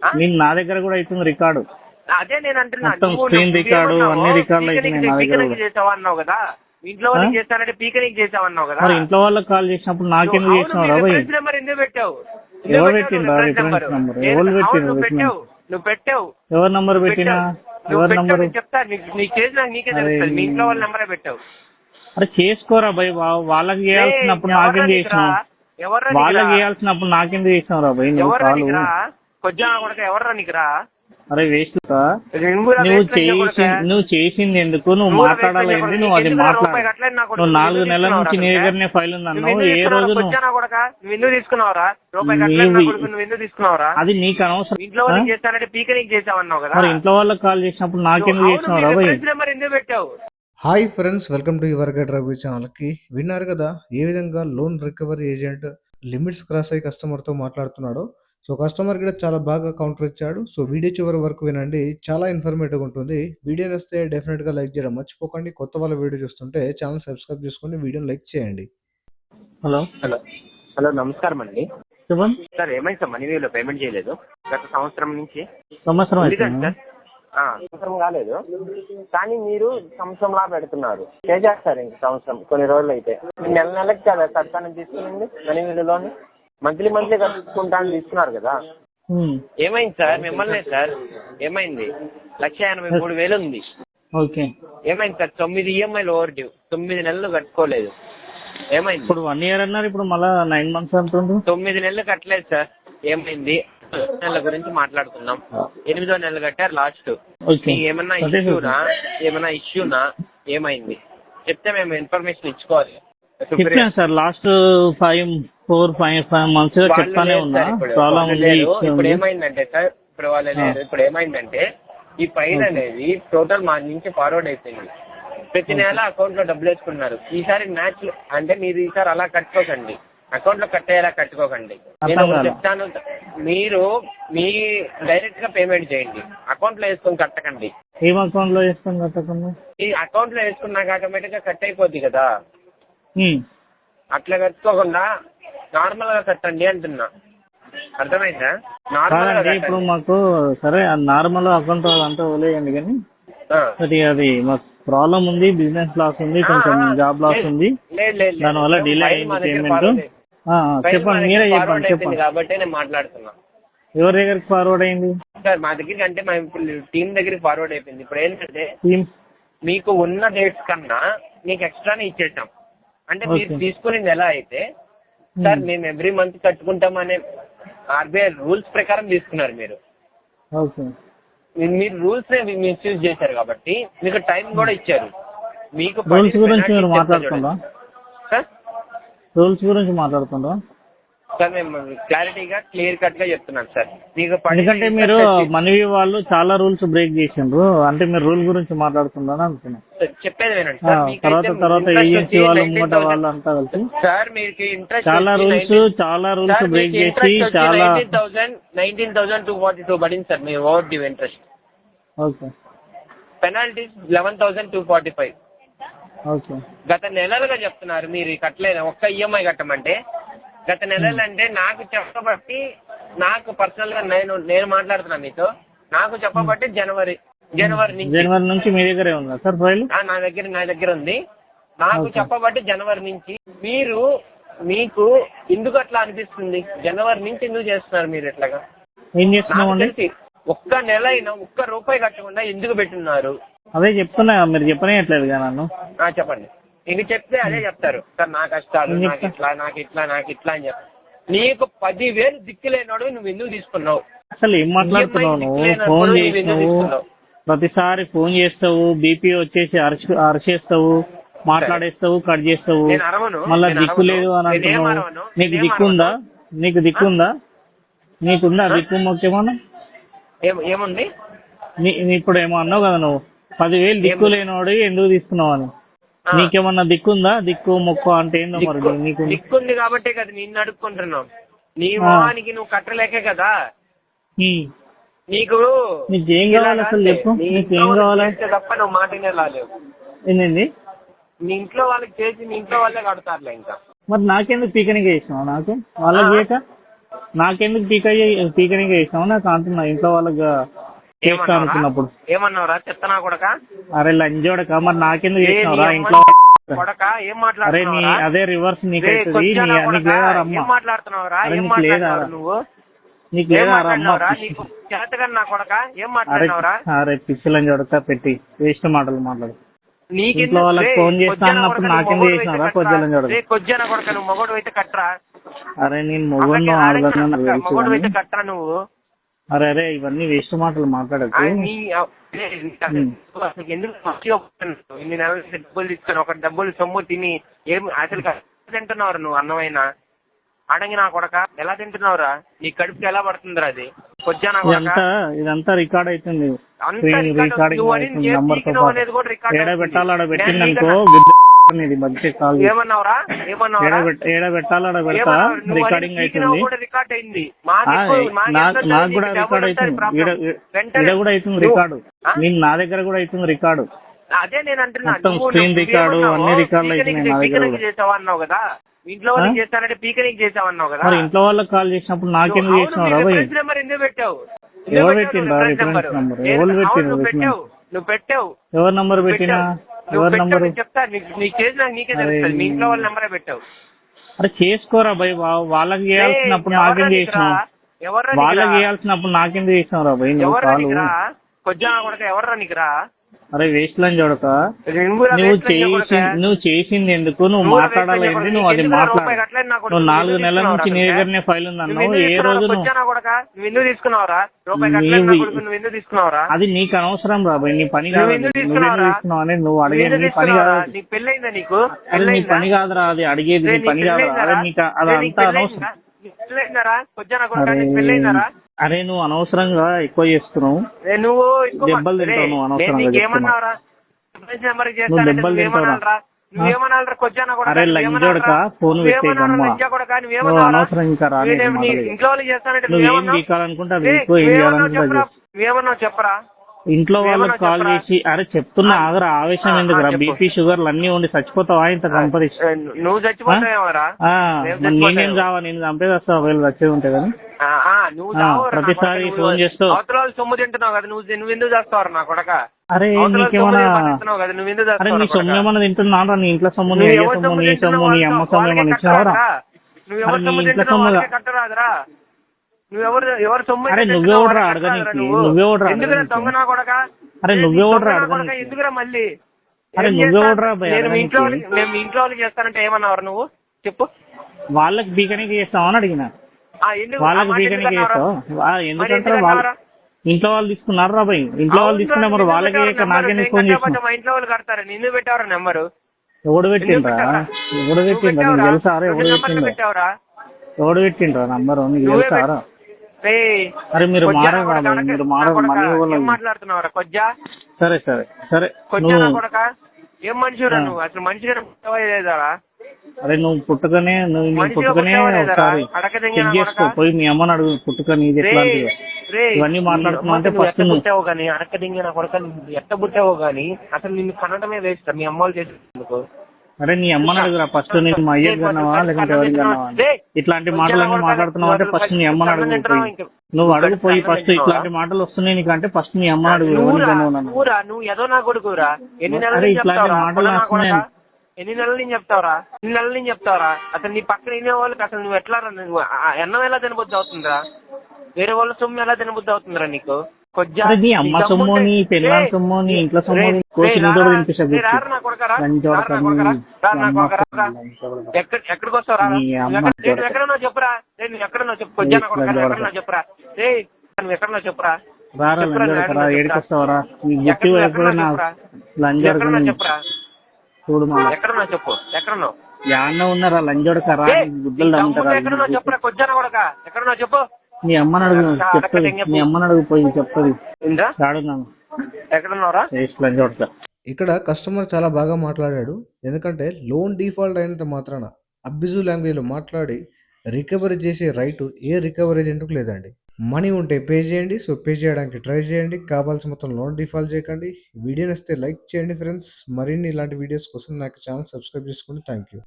నేను నా దగ్గర కూడా అవుతుంది రికార్డు. అదే నేను అంటున్నా, స్క్రీన్ రికార్డు అన్ని రికార్డులు అవుతున్నాయి నా దగ్గర కూడా. చేసావా అన్నావు కదా, ఇంట్లో వాళ్ళకి చేస్తానంటే పీకనికి చేసావన్నావు కదా. మరి ఇంట్లో వాళ్ళకి కాల్ చేసినప్పుడు నాకెందుకు చేసినావు రా భయ్? నెంబర్ ఎందుకు పెట్టావు? ఎవరు పెట్టిండ్రా రిఫరెన్స్ నెంబర్? ఎవరు పెట్టిండ్రు? నువ్వు పెట్టావు. ఎవరు నంబర్ పెట్టినా? ఎవరు నంబర్ చెప్తా, నీకు చేసిన నీకే తెలుస్తుంది. మీ ఇంట్లో వాళ్ళ నెంబరే పెట్టావు. అరే చేసుకోరా భయ్, వాళ్ళకి చేయాల్సినప్పుడు నాకేం చేసినావు? వాళ్ళకి చేయాల్సినప్పుడు నాకెందుకు చేసినావు రా భయ్ నువ్వు కాలు? కొంచెం కూడా ఎవర్రా నీకురా? అరే వేస్ట్ రా, నువ్వు చేసింది ఎందుకు? నువ్వు మాట్లాడాలండి, నువ్వు అది మాట్లాడు. నువ్వు 4 నెలల నుంచి నీ దగ్గరనే ఫైల్ ఉంది అన్నావు. ఏ రోజు ఎందుకు తీసుకున్నావురా? అది నీకు అనవసరం. ఇంట్లో వాళ్ళకి చేస్తానంటే పీకనికి చేసావన్నావు కదా. మరి ఇంట్లో వాళ్ళకి కాల్ చేసినప్పుడు నాకెందుకు చేసినావు రా భయ్? నెంబర్ ఎందుకు పెట్టావు? Hi friends, welcome to your guide Ravi ఛానల్కి. విన్నారు కదా ఏ విధంగా loan recovery agent limits cross అయ్యి కస్టమర్తో మాట్లాడుతున్నాడు. సో కస్టమర్ కూడా చాలా బాగా కౌంటర్ ఇచ్చాడు. సో వీడియో చివరి వరకు వినండి, చాలా ఇన్ఫర్మేటివ్ ఉంటుంది. వీడియో నచ్చితే డెఫినెట్గా లైక్ చేయడం మర్చిపోకండి. కొత్త వాళ్ళ వీడియో చూస్తుంటే ఛానల్ సబ్స్క్రైబ్ చేసుకొని వీడియోని లైక్ చేయండి. హలో హలో హలో నమస్కారం అండి. చెప్పండి సార్, ఏమైంది సార్? మనీ వేలో పేమెంట్ చేయలేదు గత సంవత్సరం నుంచి. సంవత్సరం సంవత్సరం కాలేదు, కానీ మీరు సంవత్సరంలా పెడుతున్నారు. చేసేస్తారు ఇంక సంవత్సరం కొన్ని రోజులు అయితే. నెల నెలకి కదా కడతానని తీసుకునింది మనీ వేలోని. మంత్లీ కట్టుకుంటా అని తీసుకున్నారు కదా. ఏమైంది సార్? మిమ్మల్ని సార్ ఏమైంది? 1,83,000 ఉంది. ఓకే, ఏమైంది సార్? 9 ఈఎంఐలు ఓవర్ డ్యూ, 9 నెలలు కట్టుకోలేదు. ఏమైంది? ఇప్పుడు 1 ఇయర్ అన్నారు, ఇప్పుడు మళ్ళీ 9 మంత్స్ అంటుండ్రు. 9 నెలలు కట్టలేదు సార్. ఏమైంది? నెలల గురించి మాట్లాడుతున్నాం. 8వ నెలలు కట్టారు లాస్ట్. ఏమన్నా ఇష్యూనా ఏమైంది చెప్తే మేము ఇన్ఫర్మేషన్ ఇచ్చుకోవాలి. చెప్పాను సార్, లాస్ట్ 4-5 మంత్స్ చెప్తానే ఉన్నా ప్రాబ్లం ఉంది. ఇప్పుడు ఏమైందంటే సార్, ఇప్పుడు ఏమైందంటే ఈ ఫైల్ అనేది టోటల్ మా నుంచి ఫార్వర్డ్ అయిపోయింది. ప్రతి నెల అకౌంట్ లో డబ్బులు వేసుకున్నారు. ఈసారి మ్యాచ్ అంటే మీరు ఈసారి అలా కట్టుకోకండి, అకౌంట్ లో కట్టేలా కట్టుకోకండి. నేను చెప్తాను, మీరు మీ డైరెక్ట్ గా పేమెంట్ చేయండి, అకౌంట్ లో వేసుకొని కట్టకండి. ఏం అకౌంట్ లో వేసుకొని కట్టకండి? ఈ అకౌంట్ లో వేసుకున్నాక ఆటోమేటిక్ గా కట్ అయిపోద్ది కదా. అట్లా కట్టుకోకుండా నార్మల్ గా కట్టండి అంటున్నా, అర్థమైందా? నార్మల్ ఇప్పుడు మాకు సరే నార్మల్ అకౌంట్ అంతా వదిలేయండి, కానీ అది మాకు ప్రాబ్లం ఉంది, బిజినెస్ లాస్ ఉంది, కొంచెం జాబ్ లాస్ ఉంది, దానివల్ల డిలే అయింది పేమెంట్. చెప్పండి, మీరే చెప్పండి కాబట్టి నేను మాట్లాడుతున్నా. ఎవరి దగ్గరికి ఫార్వర్డ్ అయింది సార్? మా దగ్గరికి అంటే మా టీం దగ్గరికి ఫార్వర్డ్ అయిపోయింది. ఇప్పుడు ఏంటంటే మీకు ఉన్న డేట్స్ కన్నా మీకు ఎక్స్ట్రానే ఇచ్చేసాం. అంటే మీరు తీసుకునేది ఎలా అయితే సార్, మేము ఎవ్రీ మంత్ కట్టుకుంటామనే ఆర్బీఐ రూల్స్ ప్రకారం తీసుకున్నారు మీరు. మీరు రూల్స్ మిస్యూజ్ చేశారు కాబట్టి మీకు టైం కూడా ఇచ్చారు. మీకు రూల్స్ గురించి మీరు మాట్లాడుతుందా? రూల్స్ గురించి మాట్లాడుతుందా సార్? మేము క్లారిటీగా క్లియర్ కట్ గా చెప్తున్నాను సార్ మీకు. ఎందుకంటే మీరు మనీ వాళ్ళు చాలా రూల్స్ బ్రేక్ చేసిండ్రు, అంటే మీరు రూల్ గురించి మాట్లాడుతుందని అనుకున్నాను. చెప్పేది వినండి సార్. తర్వాత ఏజెన్సీ వాళ్ళు ముంగట వాళ్ళు అంతా కలిసి సార్ మీకు ఇంట్రెస్ట్ చాలా రూల్స్ బ్రేక్ చేసి చాలా 19,242 పడింది సార్ మీ over due interest. Okay, penalties 11,245. Okay, గత నెలలుగా చెప్తున్నారు మీరు కట్టలేదు. ఒక్క ఈఎంఐ కట్టమంటే గత నెలలు అంటే నాకు చెప్పబట్టి, నాకు పర్సనల్ గా నేను మాట్లాడుతున్నా మీతో, నాకు చెప్పబట్టి జనవరి నుంచి మీ దగ్గరే ఉందా సార్ ఫైల్? నా దగ్గర ఉంది. నాకు చెప్పబట్టి జనవరి నుంచి. మీకు ఎందుకు అట్లా అనిపిస్తుంది? జనవరి నుంచి ఎందుకు చేస్తున్నారు మీరు ఇట్లాగా? ఏం చేస్తున్నామండి? ఒక్క నెల అయినా ఒక్క రూపాయి కట్టకుండా ఎందుకు పెట్టున్నారు? అదే చెప్తున్నా, మీరు చెప్పనేట్లేదు కదా నన్ను. చెప్పండి. ఇది చెప్తే అదే చెప్తారు సార్, నా కష్టాలు, నాకు ఇట్లా అని చెప్తారు. నీకు 10,000 దిక్కులేనాడు, నువ్వు ఎందుకు తీసుకున్నావు? అసలు ఏం మాట్లాడుతున్నావు నువ్వు? ఫోన్ చేసినావు, ప్రతిసారి ఫోన్ చేస్తావు, బీపీ వచ్చేసి అరిచేస్తావు, మాట్లాడేస్తావు, కట్ చేస్తావు, మళ్ళా దిక్కు లేదు అని అంటున్నావు. నీకు దిక్కుందా? నీకుందా దిక్కు ముఖ్యమన్నా? ఏముంది? ఇప్పుడు ఏమో అన్నావు కదా నువ్వు, 10,000 దిక్కు లేనివాడు ఎందుకు తీసుకున్నావు అని. నీకేమన్నా దిక్కుందా? దిక్కు మొక్కు అంటే ఏందో మరి. నీకు దిక్కుంది కాబట్టే కదా నిన్ను అడుక్కుంటున్నావు. నీ మొహానికి నువ్వు కట్టలేకే కదా. నీకేం కావాలి అసలు చెప్పు, నీకేం కావాలి తప్ప నువ్వు మాటనే రాలేవు. ఏంటండి? మీ ఇంట్లో వాళ్ళకి చేసి మీ ఇంట్లో వాళ్ళే కడతారులే. ఇంకా మరి నాకెందుకు పీకనికే ఇచ్చినావు? నాకు వాళ్ళకి చేయక నాకెందుకు పీకనిగా చేసినావు నాకు అంటున్నా ఇంట్లో వాళ్ళకి చేస్తా అనుకున్నప్పుడు. ఏమన్నావురా చెత్తనా కొడక? అరే లంజోడక మరి నాకెందుకు చేసినావురా ఇంట్లో కొడక? ఏం అరే నీ మాట్లాడుతున్నావురా? అదే రివర్స్ నీకైతుంది నీకు లేదా రమ్మ ఏం మాట్లాడుతున్నావురా? అరే ఏం నీకు లేదా మాట్లాడుతున్నావు నువ్వు? నీకు ఏం లేదా రమ్మ మాట్లాడినావురా? నీకు చేతగా నా కొడక ఏం అరే మాట్లాడినావురా? అరే పిచ్చి లంజోడక పెట్టి వేస్ట్ మాటలు మాట్లాడు. నీకెందుకు ఇంట్లో వాళ్ళకి రే, ఫోన్ చేస్తా కొజ్జన అన్నప్పుడు కొడక, నువ్వు నాకెందుకు మొగోడు చేసినావురా అయితే కొద్ది కట్టరా? లంజోడక? రే, కొజ్జన కొడక నువ్వు మొగోడు అయితే కట్టరా? అరే నేను మొగుడు ఆడదాను నాకు తెలుసు మొగోడు కానీ అయితే కట్టరా నువ్వు? అరే అరే ఇవన్నీ వేస్ట్ మాటలు మాట్లాడకు. అసలు ఎందుకు మంచిగా పోతున్నావు? ఇన్ని నెలల నుంచి డబ్బులు తీసుకొని ఒక డబ్బులు సొమ్ము తిని ఏం అసలు తింటున్నావు నువ్వు? అన్నమైనా అడంగి నా కొడక ఎలా తింటున్నావురా? నీ కడుపుకి ఎలా పడుతుందిరా అది? కొజ్జానా ఇదంతా రికార్డ్ అవుతుంది. నంబర్ తో పాటు ఏడ పెట్టాలి ఆడ పెట్టిందనుకో మంచి కాల్ ఏమన్నావురా? ఏడ పెట్టాలి ఆడ పెడతా రికార్డింగ్ అవుతుంది. రికార్డ్ అయింది నాకు కూడా రికార్డ్ అవుతుంది. ఈడ కూడా అవుతుంది రికార్డు. నేను నా దగ్గర కూడా అవుతుంది రికార్డు. అదే నేను అంటున్నా మొత్తం స్క్రీన్ రికార్డు అన్ని రికార్డులు అవుతున్నాయి నా దగ్గర కూడా. చేసావా అన్నావు కదా? ఇంట్లో వాళ్ళకి చేస్తానంటే పీకనీకి చేసావన్నావు కదా? మరి ఇంట్లో వాళ్ళకి కాల్ చేసినప్పుడు నాకెందుకు చేసినావు రా భయ్? నెంబర్ ఎందుకు పెట్టావు? ఎవరు పెట్టిండ్రా రిఫరెన్స్ నెంబర్? ఎవరు పెట్టిండ్రు? నువ్వు పెట్టావు. ఎవరు నంబర్ పెట్టినా? ఎవరు నంబర్? చెప్తా నీకు చేసినా నీకే తెలుస్తుంది. మీ ఇంట్లో వాళ్ళ నెంబరే పెట్టావు. అరే చేసుకోరా భయ్, వాళ్ళకి చేయాల్సినప్పుడు నాకెందుకు చేసినావు? వాళ్ళకి చేయాల్సినప్పుడు నాకెందుకు చేసినావు రా భయ్? నువ్వు కాలు కొజ్జా కొడక ఎవర్రా నీకు రా? అరే వేస్ట్ లని చూడక నువ్వు చేసింది ఎందుకు? నువ్వు మాట్లాడాలి, నువ్వు అది మాట్లాడు. నువ్వు 4 నెలల నుంచి నీ దగ్గరనే ఫైల్ ఉంది అన్నావు. ఏ రోజు నువ్వు తీసుకున్నావురా? అది నీకు అనవసరం రాబాయ్, నీ పని కాదు. నువ్వెందుకు తీసుకున్నావు అనేది నువ్వు అడిగేది నీ పని కాదు. నీకు పెళ్ళైందా? నీకు అరే నీ పని కాదురా అది అడిగేది, నీ పని కాదురా. అరే నీకు అదంతా అనవసరం. అరే నువ్వు అనవసరంగా ఎక్కువ చేస్తున్నావు. నువ్వు దెబ్బలు తింటావు. నువ్వు అనవసరంగా నువ్వు దెబ్బలు తింటావురా. అరే లంజోడక ఫోన్ పెట్టేయమ్మా. నువ్వు అనవసరం ఇంకా రాలేదు. నువ్వేం బీకాలనుకుంటే అది ఎక్కువ ఏం చేయాలనుకుంటా చెప్పరా? ఇంట్లో వాళ్ళకి కాల్ చేసి అరే చెప్తున్నా ఆగరా, ఆవేశం ఎందుకురా? బీపీ షుగర్లు అన్ని ఉండి చచ్చిపోతావా ఇంత కంపది? నువ్వు చచ్చిపోతావేమరా? నేనేం కావా? నేను చంపేది వస్తావు ఒకవేళ వచ్చేది ఉంటే కానీ. ప్రతిసారి ఫోన్ చేస్తావు. అవతల సొమ్ము తింటున్నావు కదా, నువ్వు ఎందుకు చేస్తావు నా కొడక? అరే నీకేమన్నా అరే నీ సొమ్ము ఏమన్నా తింటున్నారా? నీ ఇంట్లో సొమ్ము, నీ అయ్య సొమ్ము, నీ సొమ్ము, నీ అమ్మ సొమ్ము ఏమన్నా ఇచ్చినావరా? అరే నీ ఇంట్లో సొమ్ము ఎవరు సొమ్ము? అరే నువ్వెవడరా అడగనికి? నువ్వెవడరా? అరే నువ్వెవడరా అడగనికి? ఎందుకురా మళ్ళీ? అరే నువ్వెవడరా భయ? మేము ఇంట్లో వాళ్ళకి చేస్తానంటే ఏమన్నావు నువ్వు? చెప్పు. వాళ్ళకి బీకనికి చేస్తావని అడిగినా. వాళ్ళకి బీకనికి చేస్తావు ఎందుకంటే ఇంట్లో వాళ్ళు తీసుకున్నారు రా భయ్. ఇంట్లో వాళ్ళు తీసుకున్నా మరి వాళ్ళకి నాకెందుకు ఫోన్ చేసిన? మా ఇంట్లో వాళ్ళు కడతారు. నిన్ను పెట్టావరా నెంబరు? ఎవడు పెట్టిండ్రా? ఎవడు పెట్టిండ్రా? నీకు తెలుసారా ఎవడు పెట్టిండ్రా? ఎవడు పెట్టిండ్రా నంబర్? నీకు తెలుసారా? అరే మీరు మాట్లాడు, మీరు మాట్లాడుతున్నావురా కొజ్జా? సరే సరే సరే కొజ్జా కొడక ఏం మనిషిరా నువ్వు? అసలు మనిషిగా లేదారా? అరే నువ్వు పుట్టుకనే ఒకసారి చెక్ చేసుకో. పోయి మీ అమ్మని అడుగు పుట్టుకని ఇది ఎట్లాంటిది. ఇవన్నీ మాట్లాడుతున్నావు అంటే ఫస్ట్ పుట్టావు కానీ అడక దింగిన కొడక ఎట్ట పుట్టావో గానీ అసలు నిన్ను కనటమే వేస్ట్ మీ అమ్మ వాళ్ళు చేసేందుకు. అరే నీ అమ్మని అడుగురా ఫస్ట్. నేను మా అయ్యకి కన్నావా లేకుంటే ఎవరికి కన్నావా? ఇట్లాంటి మాటలన్నీ మాట్లాడుతున్నావు అంటే ఫస్ట్ నీ అమ్మని అడుగు. నువ్వు అడుగు పోయి ఫస్ట్. ఇట్లాంటి మాటలు వస్తున్నాయి నీకంటే ఫస్ట్ నీ అమ్మని అడుగు. నువ్వు ఏదో నా కొడుకురా. అరే ఇట్లాంటి మాటలు వస్తున్నాయి. ఎన్ని నెలల నుంచి చెప్తావరా? అసలు నీ పక్కన వినే వాళ్ళకి అసలు నువ్వు ఎట్లా ఎన్నం ఎలా తినబుద్ధి అవుతుందిరా? వేరే వాళ్ళ సొమ్ము ఎలా తినబుద్ధి అవుతుందిరా నీకు? నీ అమ్మ సొమ్ము, నీ పెళ్ళాం సొమ్ము, నీ ఇంట్లో సొమ్ము ఎక్కడికి వస్తావురా? ఎక్కడన్నా చెప్పురా. ఎక్కడన్నా చెప్పు. కొజ్జా ఎక్కడన్నా చెప్పురా. నువ్వు ఎక్కడన్నా చెప్పురా. ఏడికి వస్తావరా? ఎక్కడన్నా చెప్పురా. చూడు మా ఎక్కడన్నా చెప్పు. ఎక్కడన్నా యాన్న ఉన్నారా లంజోడకరా? గుడ్డలు తమ్ముతారా? ఎక్కడన్నా చెప్పురా. కొజ్జా కొడక ఎక్కడన్నా చెప్పు. నీ అమ్మని అడుగు చెప్తుంది. నీ అమ్మని అడుగు పోయి చెప్తుంది. ఎక్కడున్నారా? ఇక్కడ కస్టమర్ చాలా బాగా మాట్లాడాడు. ఎందుకంటే లోన్ డిఫాల్ట్ అయినంత మాత్రాన అబ్యూజివ్ లాంగ్వేజ్లో మాట్లాడి రికవరీ చేసే రైట్ ఏ రికవరీ ఏజెంట్కు లేదండి. మనీ ఉంటే పే చేయండి. సో పే చేయడానికి ట్రై చేయండి. కావాల్సిన మొత్తం లోన్ డిఫాల్ట్ చేయకండి. వీడియో నచ్చితే లైక్ చేయండి ఫ్రెండ్స్. మరిన్ని ఇలాంటి వీడియోస్ కోసం నాకు ఛానల్ సబ్స్క్రైబ్ చేసుకోండి. Thank you.